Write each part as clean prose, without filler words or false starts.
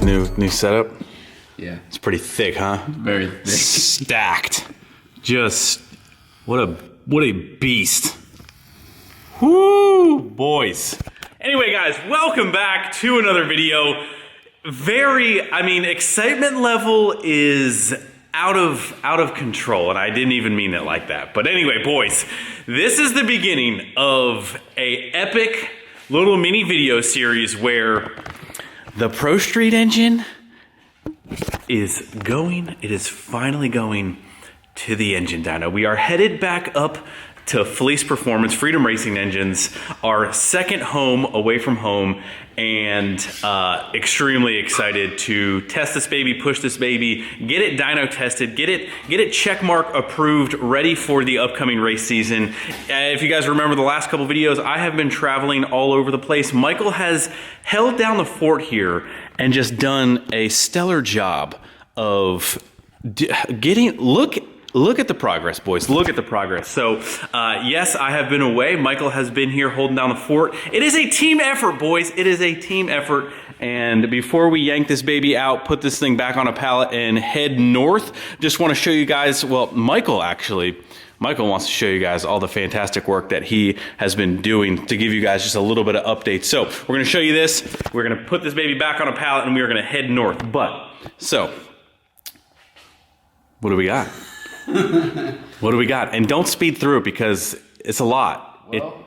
new setup? Yeah. It's pretty thick, huh? Very thick. Stacked. Just, what a beast. Whoo, boys. Anyway, guys, welcome back to another video. Excitement level is out of control, and I didn't even mean it like that. But anyway, boys, this is the beginning of a epic little mini video series where the Pro Street engine is finally going to the engine dyno. We are headed back up to FLEECE Performance, Freedom Racing Engines, our second home away from home, and extremely excited to test this baby, push this baby, get it dyno tested, get it checkmark approved, ready for the upcoming race season. If you guys remember the last couple videos, I have been traveling all over the place. Michael has held down the fort here and just done a stellar job of Look at the progress, boys. Look at the progress. So, yes, I have been away. Michael has been here holding down the fort. It is a team effort, boys. It is a team effort. And before we yank this baby out, put this thing back on a pallet and head north, just want to show you guys, well, Michael wants to show you guys all the fantastic work that he has been doing to give you guys just a little bit of update. So, we're going to show you this. We're going to put this baby back on a pallet and we are going to head north. So, what do we got? What do we got? And don't speed through it because it's a lot. Well,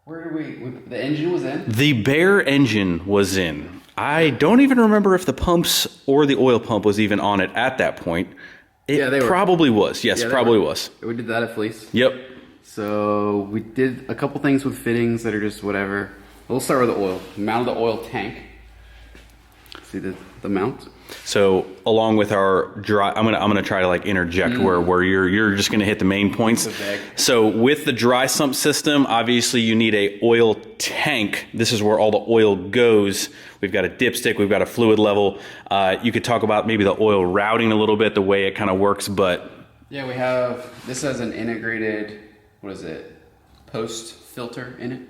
the engine was in? The bare engine was in. I don't even remember if the pumps or the oil pump was even on it at that point. It probably was. Yes, probably was. We did that at FLEECE. Yep. So we did a couple things with fittings that are just whatever. We'll start with the oil. Mounted the oil tank. See the mount? So along with our dry, I'm gonna try to like interject where you're just gonna hit the main points. So with the dry sump system, obviously you need a oil tank. This is where all the oil goes. We've got a dipstick, we've got a fluid level. You could talk about maybe the oil routing a little bit, the way it kind of works, but yeah, we have this has an integrated post filter in it.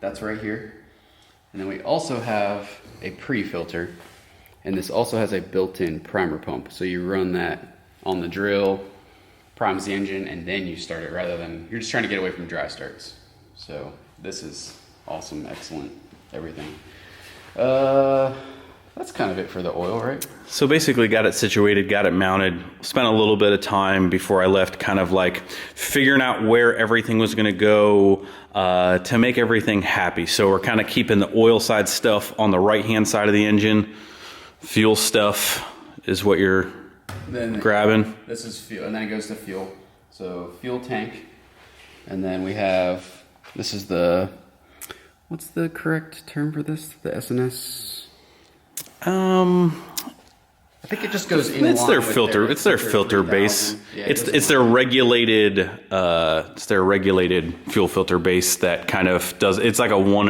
That's right here, and then we also have a pre-filter. And this also has a built-in primer pump. So you run that on the drill, primes the engine, and then you start it rather than, you're just trying to get away from dry starts. So this is awesome, excellent, everything. That's kind of it for the oil, right? So basically got it situated, got it mounted, spent a little bit of time before I left kind of like figuring out where everything was gonna go to make everything happy. So we're kind of keeping the oil side stuff on the right-hand side of the engine. Fuel stuff is what you're grabbing. This is fuel, and then it goes to fuel. So fuel tank, and then we have, this is what's the correct term for this? The SNS? I think it just goes in. It's their filter. It's their filter base. Yeah, it's their regulated. It's their regulated fuel filter base that kind of does. It's like a one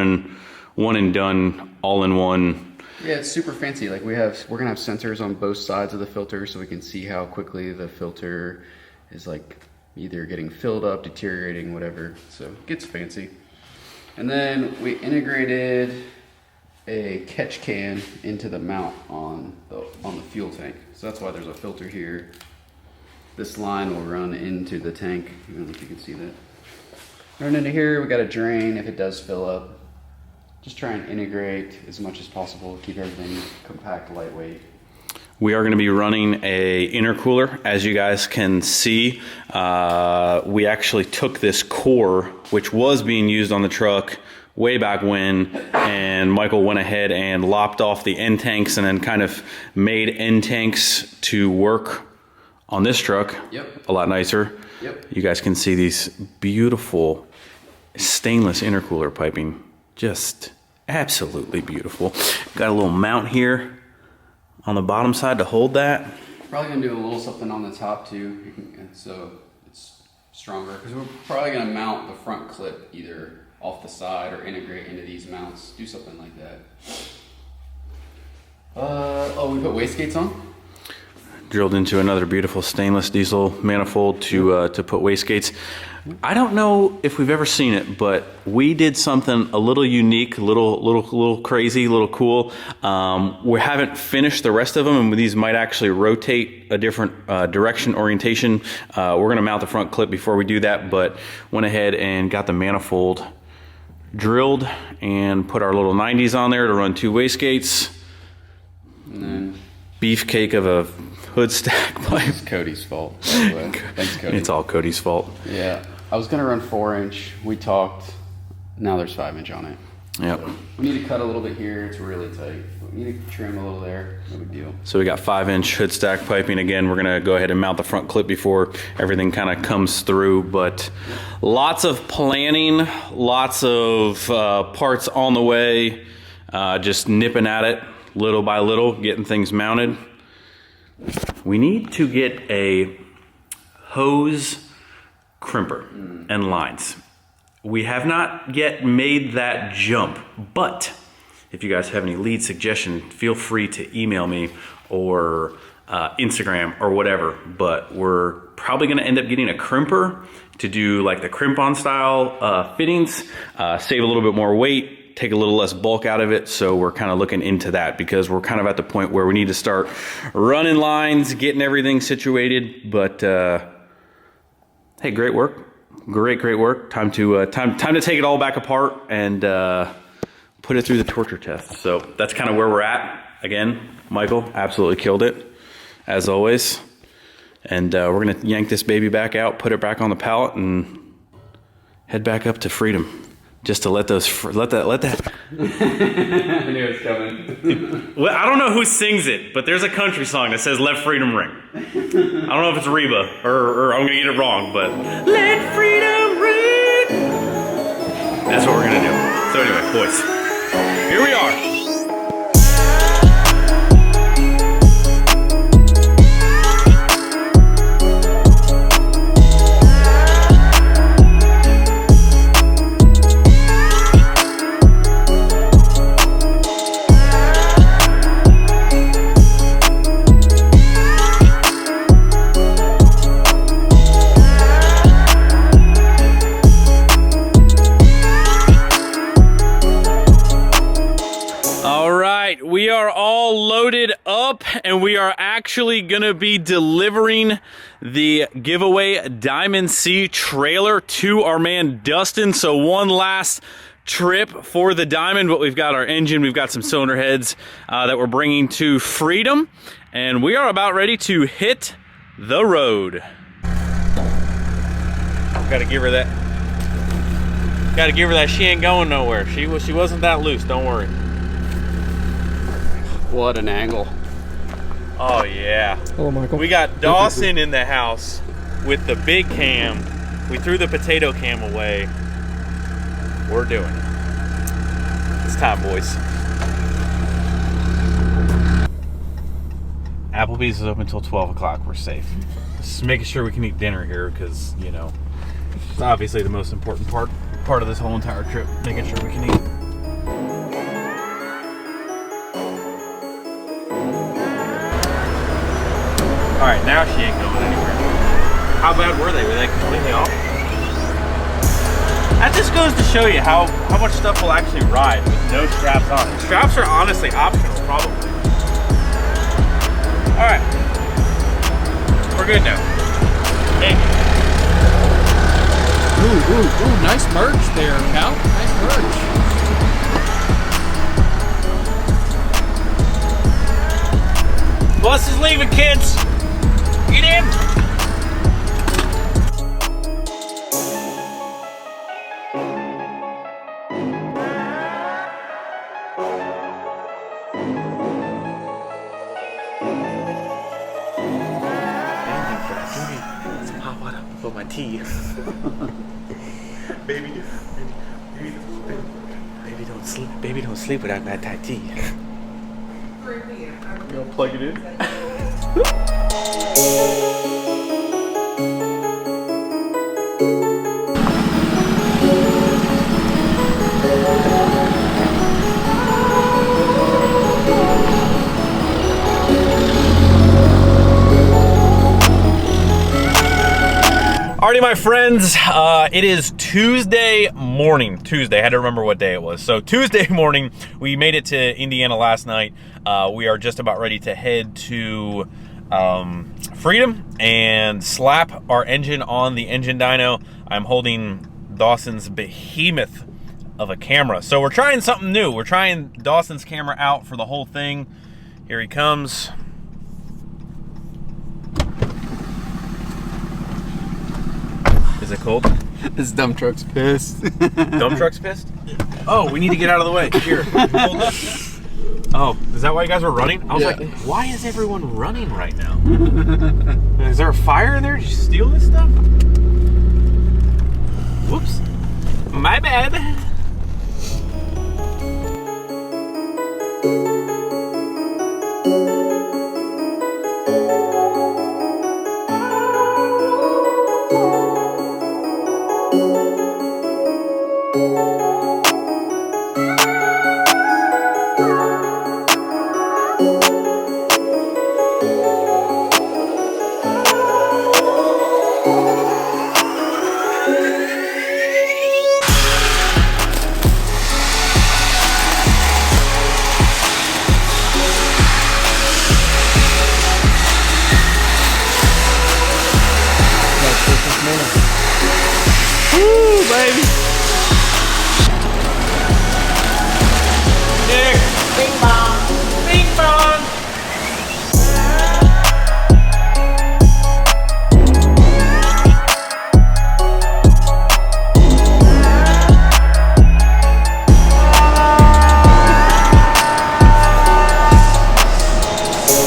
and done, all in one. Yeah, it's super fancy. Like we're gonna have sensors on both sides of the filter so we can see how quickly the filter is like either getting filled up, deteriorating, whatever. So it gets fancy. And then we integrated a catch can into the mount on the fuel tank. So that's why there's a filter here. This line will run into the tank. I don't know if you can see that. Run into here, we got a drain if it does fill up. Just try and integrate as much as possible, keep everything compact, lightweight. We are going to be running a intercooler, as you guys can see. We actually took this core, which was being used on the truck way back when, and Michael went ahead and lopped off the end tanks and then kind of made end tanks to work on this truck. Yep. A lot nicer. Yep. You guys can see these beautiful stainless intercooler piping. Just absolutely beautiful. Got a little mount here on the bottom side to hold that. Probably gonna do a little something on the top too, so it's stronger. Because we're probably gonna mount the front clip either off the side or integrate into these mounts. Do something like that. Oh, we put wastegates on? drilled into another beautiful stainless diesel manifold to put wastegates. I don't know if we've ever seen it, but we did something a little unique, a little crazy, a little cool. We haven't finished the rest of them, and these might actually rotate a different direction orientation. We're gonna mount the front clip before we do that, but went ahead and got the manifold drilled and put our little 90s on there to run 2 wastegates. And then Beefcake of a hood stack pipe. it's Cody's fault, by the way. Thanks, Cody. It's all Cody's fault. Yeah, I was gonna run 4-inch. We talked. Now there's 5-inch on it. Yep. So we need to cut a little bit here. It's really tight. We need to trim a little there. No big deal. So we got 5-inch hood stack piping. Again, we're gonna go ahead and mount the front clip before everything kind of comes through. But lots of planning, lots of parts on the way. Just nipping at it little by little, getting things mounted. We need to get a hose crimper and lines. We have not yet made that jump, but if you guys have any lead suggestion, feel free to email me or Instagram or whatever. But we're probably gonna end up getting a crimper to do like the crimp-on style fittings, save a little bit more weight, take a little less bulk out of it. So we're kind of looking into that because we're kind of at the point where we need to start running lines, getting everything situated. But hey, great work. Great work. Time to take it all back apart and put it through the torture test. So that's kind of where we're at. Again, Michael absolutely killed it, as always. And we're gonna yank this baby back out, put it back on the pallet, and head back up to Freedom. Just to let that. I knew it was coming. Well, I don't know who sings it, but there's a country song that says "Let Freedom Ring." I don't know if it's Reba or I'm gonna get it wrong, but let freedom ring. That's what we're gonna do. So anyway, boys, here we are. We are all loaded up and we are actually gonna be delivering the giveaway Diamond C trailer to our man Dustin. So one last trip for the Diamond, but we've got our engine, we've got some cylinder heads that we're bringing to Freedom, and we are about ready to hit the road. Gotta give her that. Gotta give her that. She ain't going nowhere. She wasn't that loose. Don't worry. What an angle. Oh yeah. Hello, Michael. We got Dawson in the house with the big cam. We threw the potato cam away. We're doing it. It's time, boys. Applebee's is open until 12 o'clock. We're safe. Just making sure we can eat dinner here because, you know, it's obviously the most important part of this whole entire trip. Making sure we can eat. All right, now she ain't going anywhere. How bad were they? Were they completely off? That just goes to show you how much stuff will actually ride with no straps on it. Straps are honestly optional, probably. All right, we're good now. Hey. Ooh, nice merch there, Cal. Nice merch. Bus is leaving, kids. Get in! Some hot water for my tea. Baby don't sleep without that Thai tea. You gonna plug it in? Howdy, my friends. It is Tuesday morning. Tuesday, I had to remember what day it was. So Tuesday morning, we made it to Indiana last night. We are just about ready to head to Freedom and slap our engine on the engine dyno. I'm holding Dawson's behemoth of a camera. So we're trying something new. We're trying Dawson's camera out for the whole thing. Here he comes. Is it cold? This dump truck's pissed. Dump truck's pissed? Oh, we need to get out of the way. Here, hold up. Oh, is that why you guys were running? I was like, why is everyone running right now? Is there a fire in there? Did you steal this stuff? Whoops. My bad. Woo, baby. Nick. Bing bong. Bing bong.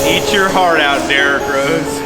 Eat your heart out, Derek Rose.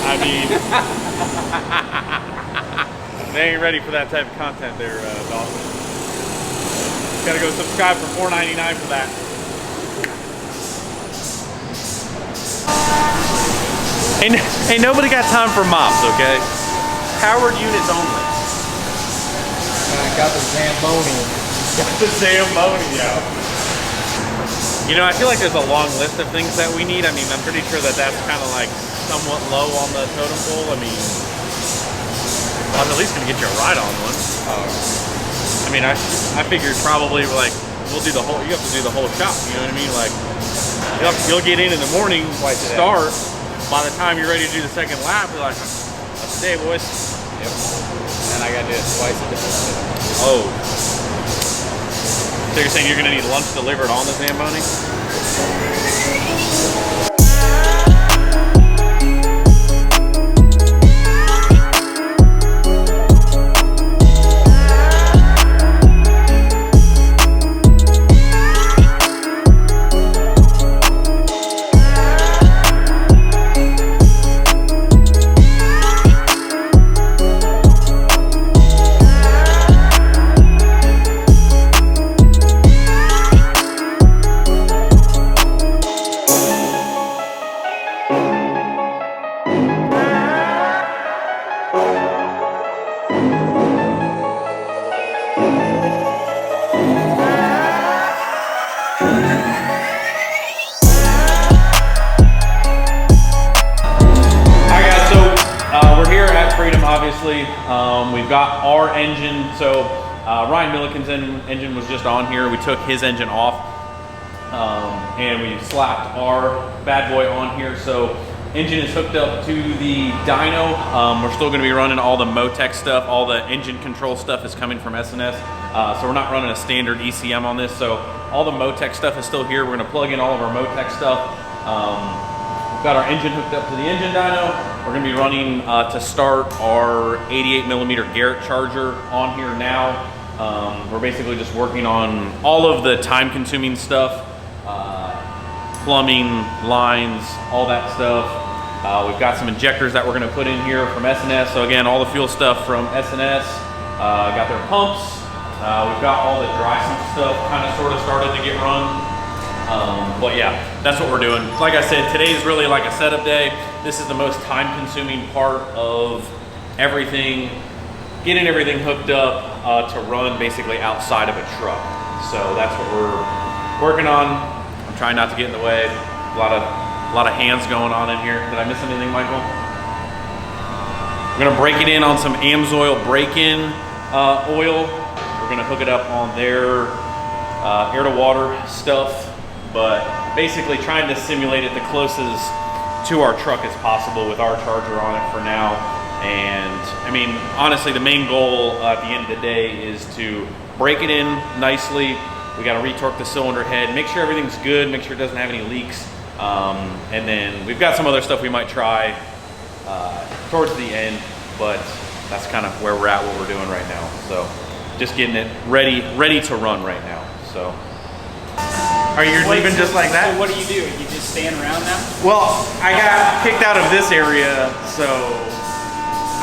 I mean, they ain't ready for that type of content there, Dawson. Gotta go subscribe for $4.99 for that. Ain't nobody got time for mops, okay? Powered units only. I got the Zamboni. Got the Zamboni out. You know, I feel like there's a long list of things that we need. I mean, I'm pretty sure that that's kind of like somewhat low on the totem pole. I mean, I'm at least gonna get you a ride on one. I mean, I figured probably like we'll do the whole. You have to do the whole shop. You know what I mean? Like you'll get in the morning, start. By the time you're ready to do the second lap, you're like, that's the day, boys. Yep. And I gotta do it twice a day. Oh. So you're saying you're gonna need lunch delivered on the Zamboni? Obviously, we've got our engine. So Ryan Milliken's engine was just on here. We took his engine off and we slapped our bad boy on here. So Engine is hooked up to the dyno. We're still gonna be running all the Motec stuff. All the engine control stuff is coming from S&S. So we're not running a standard ECM on this. So all the Motec stuff is still here. We're gonna plug in all of our Motec stuff. We've got our engine hooked up to the engine dyno. We're gonna be running to start our 88mm Garrett charger on here now. We're basically just working on all of the time-consuming stuff, plumbing, lines, all that stuff. We've got some injectors that we're gonna put in here from S&S. So again, all the fuel stuff from S&S. Got their pumps. We've got all the dry sump stuff kind of sort of started to get run. But yeah, that's what we're doing. Like I said, today is really like a setup day. This is the most time-consuming part of everything. Getting everything hooked up to run basically outside of a truck. So that's what we're working on. I'm trying not to get in the way. A lot of hands going on in here. Did I miss anything, Michael? We're gonna break it in on some AMSOIL break-in oil. We're gonna hook it up on their air-to-water stuff, but basically trying to simulate it the closest to our truck as possible with our charger on it for now. And I mean, honestly, the main goal at the end of the day is to break it in nicely. We got to retorque the cylinder head, make sure everything's good, make sure it doesn't have any leaks. And then we've got some other stuff we might try towards the end, but that's kind of where we're at, what we're doing right now. So just getting it ready to run right now. So. Are you leaving just like that? So what do? You just stand around now? Well, I got kicked out of this area, so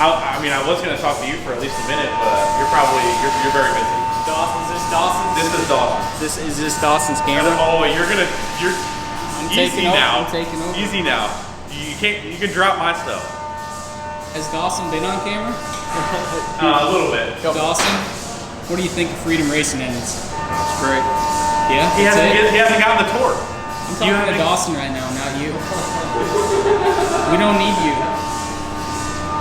I mean, I was gonna talk to you for at least a minute, but you're very busy. Dawson's, this Dawson's? This is Dawson's. Is this Dawson's camera? Oh, you're I'm easy taking now. over. I'm taking over. Easy now. You can drop my stuff. Has Dawson been on camera? A little bit. Dawson, what do you think of Freedom Racing Ends? It's great. Yeah, He hasn't gotten the tour. I'm talking to Dawson right now, not you. We don't need you.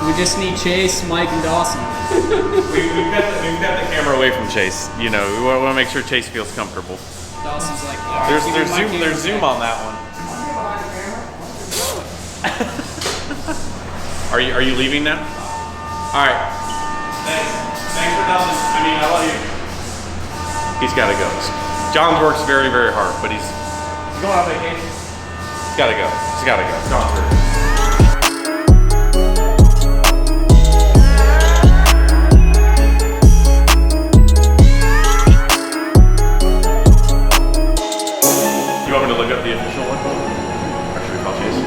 We just need Chase, Mike, and Dawson. We've got the camera away from Chase. You know, we want to make sure Chase feels comfortable. Dawson's like, There's zoom on that one. Are you leaving now? All right. Thanks for nothing. I mean, I love you. He's got to go. John works very, very hard, but he's going on vacation. He's got to go. He's got to go. It's gone through. You want me to look up the official one? Or should we call Chase?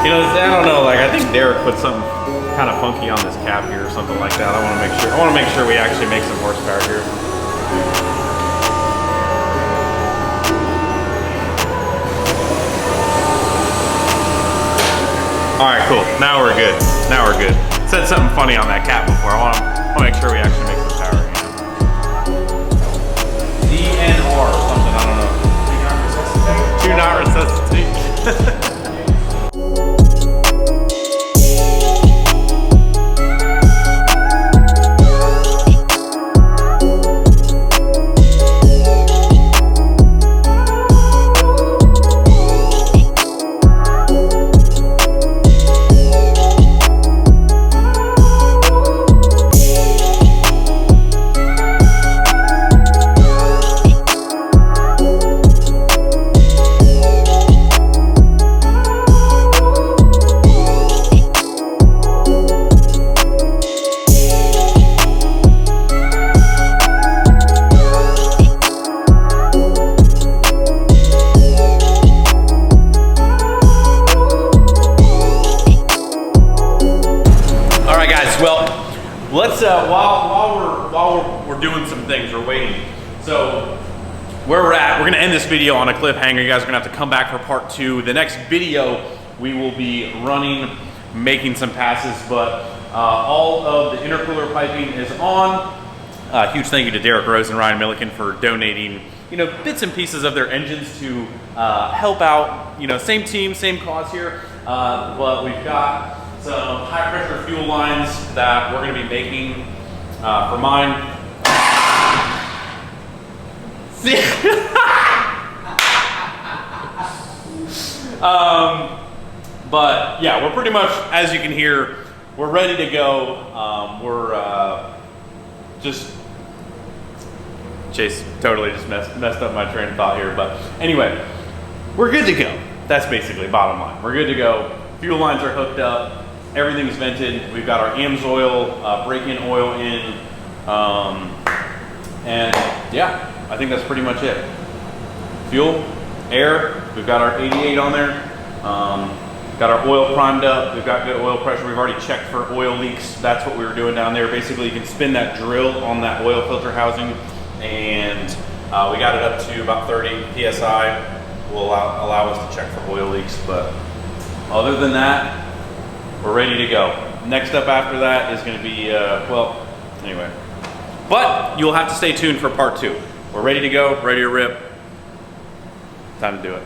You know, I don't know, like I think Derek put something kind of funky on this cap here or something like that. I want to make sure we actually make some horsepower here. All right, cool. Now we're good. Now we're good. Said something funny on that cap before. I want to make sure we actually make some power here. DNR or something, I don't know. Do not resuscitate. Let's while we're doing some things, we're waiting. So where we're at, we're gonna end this video on a cliffhanger. You guys are gonna have to come back for part 2. The next video, we will be running, making some passes, but all of the intercooler piping is on. Huge thank you to Derek Rose and Ryan Milliken for donating, you know, bits and pieces of their engines to help out. You know, same team, same cause here, but we've got some high pressure fuel lines that we're gonna be making for mine. See? But yeah, we're pretty much, as you can hear, we're ready to go. We're just, Chase totally just messed up my train of thought here, but anyway, we're good to go. That's basically bottom line. We're good to go. Fuel lines are hooked up. Everything's vented. We've got our AMS oil, break-in oil in, and yeah, I think that's pretty much it. Fuel, air, we've got our 88 on there. Got our oil primed up. We've got good oil pressure. We've already checked for oil leaks. That's what we were doing down there. Basically, you can spin that drill on that oil filter housing, and we got it up to about 30 PSI. Will allow us to check for oil leaks, but other than that, we're ready to go. Next up after that is gonna be, well, anyway. But you'll have to stay tuned for part 2. We're ready to go, ready to rip. Time to do it.